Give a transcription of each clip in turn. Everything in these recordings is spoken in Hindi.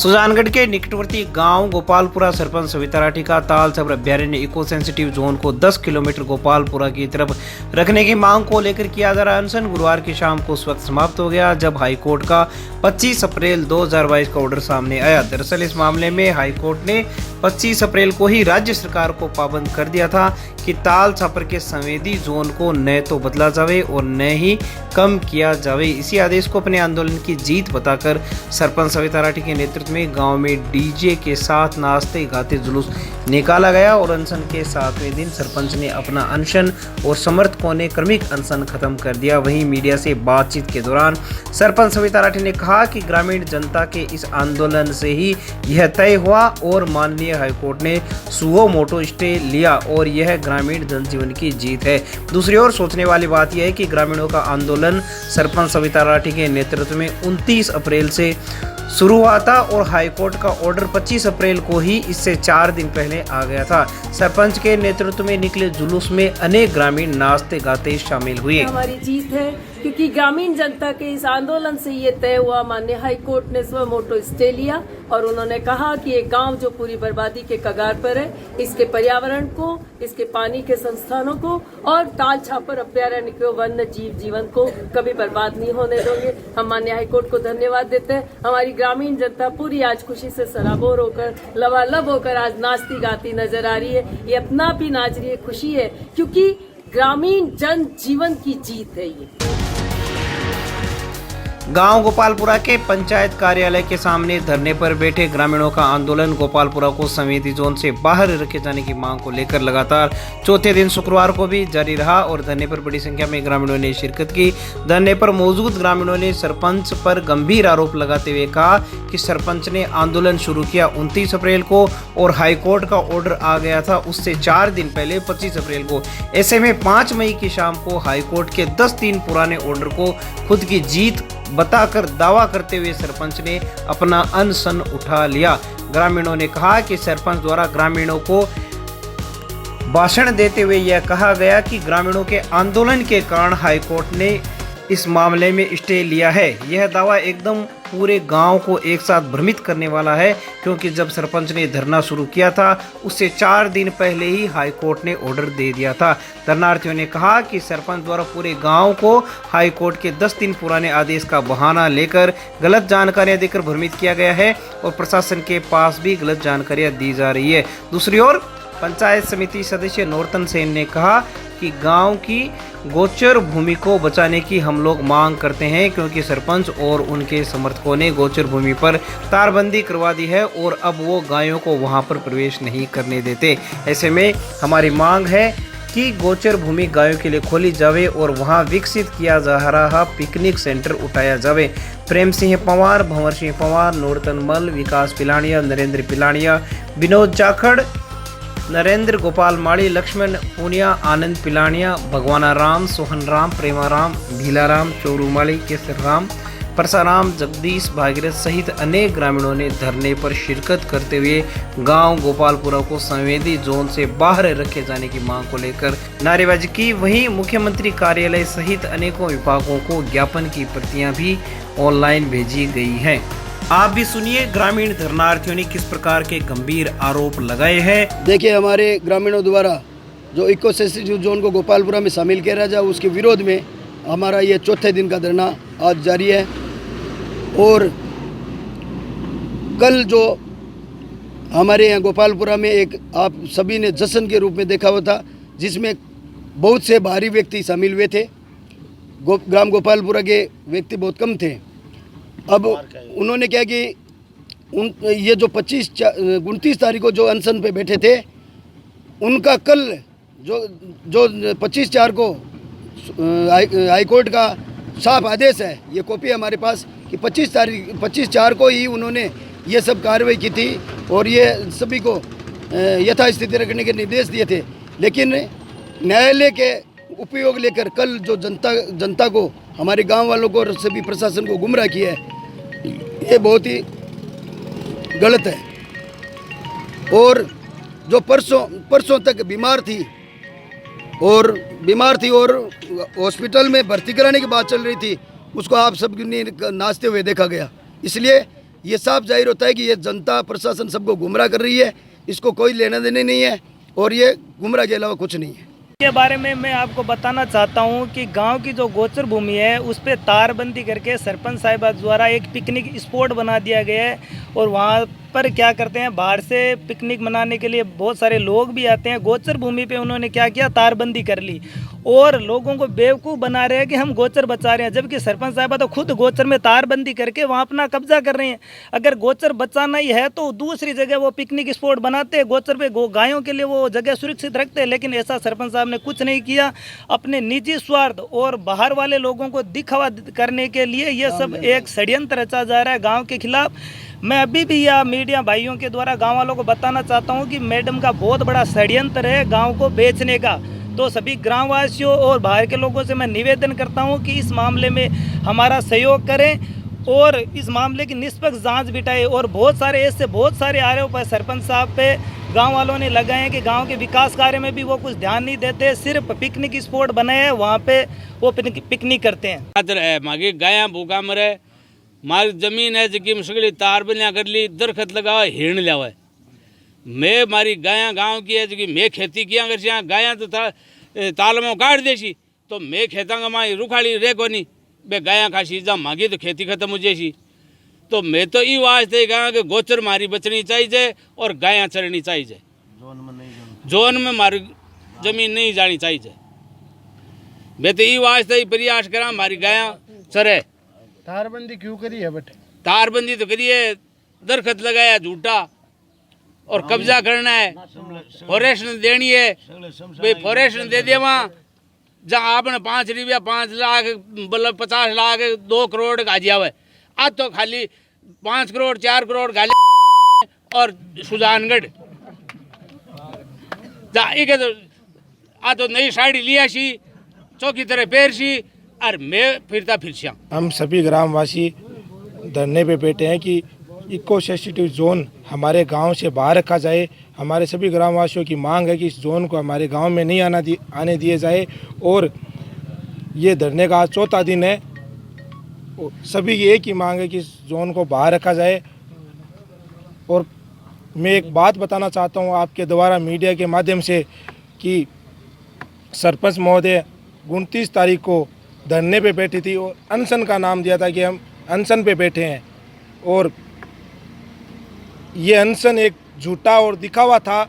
सुजानगढ़ के निकटवर्ती गांव गोपालपुरा सरपंच सविता राठी का ताल छपर अभ्यारण्य इको सेंसिटिव जोन को 10 किलोमीटर गोपालपुरा की तरफ रखने की मांग को लेकर किया जा रहा अनशन गुरुवार की शाम को उस वक्त समाप्त हो गया जब हाईकोर्ट का 25 अप्रैल 2022 का ऑर्डर सामने आया। दरअसल इस मामले में हाईकोर्ट ने 25 अप्रैल को ही राज्य सरकार को पाबंद कर दिया था कि ताल छापर के संवेदी जोन को न तो बदला जावे और न ही कम किया जावे। इसी आदेश को अपने आंदोलन की जीत बताकर सरपंच सविता राठी के नेतृत्व में गांव में डीजे के साथ नाचते गाते जुलूस निकाला गया और अनशन के 7वें दिन सरपंच ने अपना अनशन और समर्थकों ने क्रमिक अनशन खत्म कर दिया। वहीं मीडिया से बातचीत के दौरान सरपंच सविता राठी ने कहा कि ग्रामीण जनता के इस आंदोलन से ही यह तय हुआ और माननीय हाईकोर्ट ने सुओ मोटो स्टे लिया और यह ग्रामीण जनजीवन की जीत है। दूसरी ओर सोचने वाली बात यह है कि ग्रामीणों का आंदोलन सरपंच सविता राठी के नेतृत्व में 29 अप्रैल से शुरू हुआ था और हाईकोर्ट का ऑर्डर 25 अप्रैल को ही इससे 4 दिन पहले आ गया था। सरपंच के नेतृत्व में निकले जुलूस में अनेक ग्रामीण नाचते गाते शामिल हुए। हमारी जीत है क्योंकि ग्रामीण जनता के इस आंदोलन से ये तय हुआ। माननीय हाईकोर्ट ने स्व मोटो स्टे लिया और उन्होंने कहा कि ये गांव जो पूरी बर्बादी के कगार पर है, इसके पर्यावरण को, इसके पानी के संस्थानों को और ताल छापर अभ्यारण्य के वन्य जीव जीवन को कभी बर्बाद नहीं होने देंगे। हम माननीय हाईकोर्ट को धन्यवाद देते हैं। हमारी ग्रामीण जनता पूरी आज खुशी से सराबोर होकर लबालब होकर आज नाचती गाती नजर आ रही है। ये अपना भी नाच रही है, खुशी है क्योंकि ग्रामीण जन जीवन की जीत है। ये गांव गोपालपुरा के पंचायत कार्यालय के सामने धरने पर बैठे ग्रामीणों का आंदोलन गोपालपुरा को संवेदी जोन से बाहर रखे जाने की मांग को लेकर लगातार चौथे दिन शुक्रवार को भी जारी रहा और धरने पर बड़ी संख्या में ग्रामीणों ने शिरकत की। धरने पर मौजूद ग्रामीणों ने सरपंच पर गंभीर आरोप लगाते हुए कहा कि सरपंच ने आंदोलन शुरू किया 29 अप्रैल को और हाईकोर्ट का ऑर्डर आ गया था उससे 4 दिन पहले 25 अप्रैल को। ऐसे में 5 मई की शाम को हाईकोर्ट के 10 दिन पुराने ऑर्डर को खुद की जीत बताकर दावा करते हुए सरपंच ने अपना अनशन उठा लिया। ग्रामीणों ने कहा कि सरपंच द्वारा ग्रामीणों को भाषण देते हुए यह कहा गया कि ग्रामीणों के आंदोलन के कारण हाईकोर्ट ने इस मामले में स्टे लिया है। यह दावा एकदम पूरे गांव को एक साथ भ्रमित करने वाला है क्योंकि जब सरपंच ने धरना शुरू किया था उससे 4 दिन पहले ही हाईकोर्ट ने ऑर्डर दे दिया था। धरनार्थियों ने कहा कि सरपंच द्वारा पूरे गांव को हाईकोर्ट के 10 दिन पुराने आदेश का बहाना लेकर गलत जानकारियां देकर भ्रमित किया गया है और प्रशासन के पास भी गलत जानकारियां दी जा रही है। दूसरी ओर पंचायत समिति सदस्य नूरतन सेन ने कहा कि गांव की गोचर भूमि को बचाने की हम लोग मांग करते हैं क्योंकि सरपंच और उनके समर्थकों ने गोचर भूमि पर तारबंदी करवा दी है और अब वो गायों को वहां पर प्रवेश नहीं करने देते। ऐसे में हमारी मांग है कि गोचर भूमि गायों के लिए खोली जावे और वहां विकसित किया जा रहा पिकनिक सेंटर उठाया जावे। प्रेम सिंह पंवार, भंवर सिंह पंवार, नूरतन मल, विकास पिलानिया, नरेंद्र पिलानिया, विनोद जाखड़, नरेंद्र गोपाल माड़ी, लक्ष्मण पूनिया, आनंद पिलानिया, भगवाना राम, सोहन राम, प्रेमा राम, भीला राम, चोरू माड़ी, केसर राम, परसाराम, जगदीश, भागीरथ सहित अनेक ग्रामीणों ने धरने पर शिरकत करते हुए गांव गोपालपुरा को संवेदी जोन से बाहर रखे जाने की मांग को लेकर नारेबाजी की। वहीं मुख्यमंत्री कार्यालय सहित अनेकों विभागों को ज्ञापन की प्रतियां भी ऑनलाइन भेजी गई हैं। आप भी सुनिए ग्रामीण धरनार्थियों ने किस प्रकार के गंभीर आरोप लगाए हैं। देखिए, हमारे ग्रामीणों द्वारा जो इको सेंसिटिव जोन को गोपालपुरा में शामिल किया जाए उसके विरोध में हमारा ये चौथे दिन का धरना आज जारी है और कल जो हमारे यहाँ गोपालपुरा में एक आप सभी ने जश्न के रूप में देखा हुआ था जिसमें बहुत से भारी व्यक्ति शामिल हुए थे। ग्राम गोपालपुरा के व्यक्ति बहुत कम थे। अब उन्होंने क्या कि ये जो 29 तारीख को जो अनशन पे बैठे थे उनका कल जो 25/4 को हाईकोर्ट का साफ आदेश है, ये कॉपी है हमारे पास कि 25/4 को ही उन्होंने ये सब कार्रवाई की थी और ये सभी को यथास्थिति रखने के निर्देश दिए थे। लेकिन न्यायालय के उपयोग लेकर कल जो जनता को, हमारे गांव वालों को और सभी प्रशासन को गुमराह किया है, ये बहुत ही गलत है। और जो परसों तक बीमार थी और हॉस्पिटल में भर्ती कराने की बात चल रही थी, उसको आप सब ने नाचते हुए देखा गया। इसलिए ये साफ जाहिर होता है कि ये जनता प्रशासन सबको गुमराह कर रही है, इसको कोई लेना देना नहीं है और ये गुमराह के अलावा कुछ नहीं है। के बारे में मैं आपको बताना चाहता हूं कि गांव की जो गोचर भूमि है उस पर तारबंदी करके सरपंच साहिबा द्वारा एक पिकनिक स्पॉट बना दिया गया है और वहां पर क्या करते हैं, बाहर से पिकनिक मनाने के लिए बहुत सारे लोग भी आते हैं। गोचर भूमि पे उन्होंने क्या किया, तारबंदी कर ली और लोगों को बेवकूफ़ बना रहे हैं कि हम गोचर बचा रहे हैं, जबकि सरपंच साहिबा तो खुद गोचर में तारबंदी करके वहाँ अपना कब्जा कर रहे हैं। अगर गोचर बचाना ही है तो दूसरी जगह वो पिकनिक स्पॉट बनाते हैं, गोचर पे गायों के लिए वो जगह सुरक्षित रखते हैं, लेकिन ऐसा सरपंच साहब ने कुछ नहीं किया। अपने निजी स्वार्थ और बाहर वाले लोगों को दिखावा करने के लिए ये सब एक षड्यंत्र रचा जा रहा है गाँव के खिलाफ। मैं अभी भी यह मीडिया भाइयों के द्वारा गांव वालों को बताना चाहता हूं कि मैडम का बहुत बड़ा षड्यंत्र है गांव को बेचने का। तो सभी ग्रामवासियों और बाहर के लोगों से मैं निवेदन करता हूं कि इस मामले में हमारा सहयोग करें और इस मामले की निष्पक्ष जांच बिठाएं। और बहुत सारे आरोप है सरपंच साहब पे गांव वालों ने लगाए हैं कि गांव के विकास कार्य में भी वो कुछ ध्यान नहीं देते, सिर्फ पिकनिक स्पॉट बनाए हैं वहाँ पे वो पिकनिक करते हैं। मागे गाया भूखा मरे, मारी जमीन है जकी में सगली तार बनिया कर ली, दरखत लगावा, हिरण लियावा। मैं मारी गाया गांव की है जकी मैं खेती किया कर गाया तो ताल में काट देसी तो मैं खेता मारी रुखाड़ी रे को नहीं बे गाया खासी जा मांगी तो खेती खत्म हो जाएगी। तो मैं तो ये वास्ते कहा कि गोचर मारी बचनी चाहिए और गाया चरनी चाहिए, जोन में मारी जमीन नहीं जानी चाहिए। मैं तो ये वास्ते ही प्रयास करा मारी गाया चरे। तारबंदी क्यों करी है बट? तारबंदी तो करिए, दरखत लगाया झूठा और कब्जा करना है, फॉरेस्ट देनी है भाई, फॉरेस्ट दे दे वहाँ जहाँ आपने 5 रुपया 5 लाख मतलब 50 लाख 2 करोड़ गाजी आवे, आज तो खाली 5 करोड़ 4 करोड़ गाली और सुजानगढ़ जा तो आ तो नई साड़ी लिया सी चौकी तरह पैर सी और मैं फिरता फिर। हम सभी ग्रामवासी धरने पे बैठे हैं कि इको सेंसिटिव जोन हमारे गांव से बाहर रखा जाए। हमारे सभी ग्रामवासियों की मांग है कि इस जोन को हमारे गांव में नहीं आने दिए जाए और ये धरने का आज 4था दिन है। सभी की एक ही मांग है कि इस जोन को बाहर रखा जाए। और मैं एक बात बताना चाहता हूँ आपके द्वारा मीडिया के माध्यम से कि सरपंच महोदय 29 तारीख को धरने पे बैठी थी और अनशन का नाम दिया था कि हम अनशन पे बैठे हैं और ये अनशन एक झूठा और दिखावा था,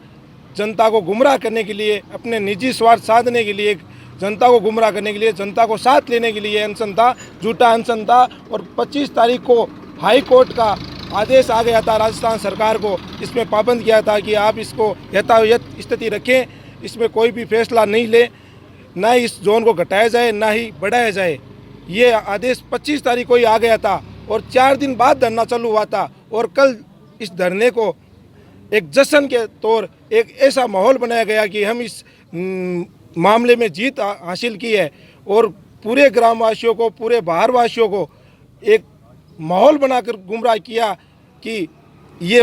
जनता को गुमराह करने के लिए, अपने निजी स्वार्थ साधने के लिए, जनता को गुमराह करने के लिए, जनता को साथ लेने के लिए अनशन था, झूठा अनशन था। और 25 तारीख को हाई कोर्ट का आदेश आ गया था राजस्थान सरकार को, इसमें पाबंद किया था कि आप इसको यथावत स्थिति रखें, इसमें कोई भी फैसला नहीं ले, ना ही इस जोन को घटाया जाए ना ही बढ़ाया जाए। ये आदेश 25 तारीख को ही आ गया था और 4 दिन बाद धरना चालू हुआ था। और कल इस धरने को एक जश्न के तौर एक ऐसा माहौल बनाया गया कि हम इस मामले में जीत हासिल की है और पूरे ग्रामवासियों को, पूरे बाहरवासियों को एक माहौल बनाकर गुमराह किया कि ये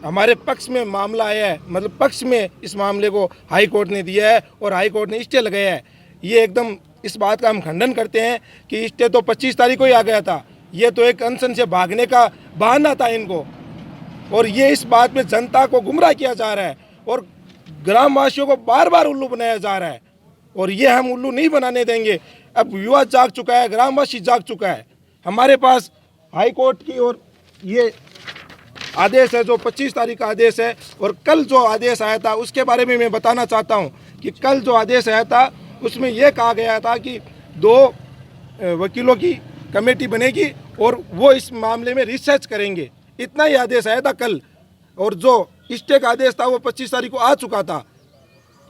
हमारे पक्ष में मामला आया है, मतलब पक्ष में इस मामले को हाई कोर्ट ने दिया है और हाई कोर्ट ने स्टे लगाया है। ये एकदम इस बात का हम खंडन करते हैं कि स्टे तो 25 तारीख को ही आ गया था, ये तो एक अनशन से भागने का बहाना था इनको। और ये इस बात में जनता को गुमराह किया जा रहा है और ग्रामवासियों को बार बार उल्लू बनाया जा रहा है और ये हम उल्लू नहीं बनाने देंगे। अब युवा जाग चुका है, ग्रामवासी जाग चुका है। हमारे पास हाई कोर्ट की और ये आदेश है जो 25 तारीख का आदेश है। और कल जो आदेश आया था उसके बारे में मैं बताना चाहता हूं कि कल जो आदेश आया था उसमें यह कहा गया था कि 2 वकीलों की कमेटी बनेगी और वो इस मामले में रिसर्च करेंगे, इतना ही आदेश आया था कल। और जो स्टे का आदेश था वो 25 तारीख को आ चुका था।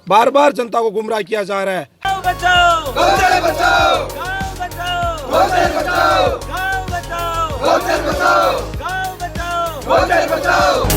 बार बार जनता को गुमराह किया जा रहा है। गाँव बचाओ, गौचर बचाओ, गाँव बचाओ, गौचर बचाओ, गाँव बचाओ, गौचर बचाओ, गाँव बचाओ, गौचर बचाओ।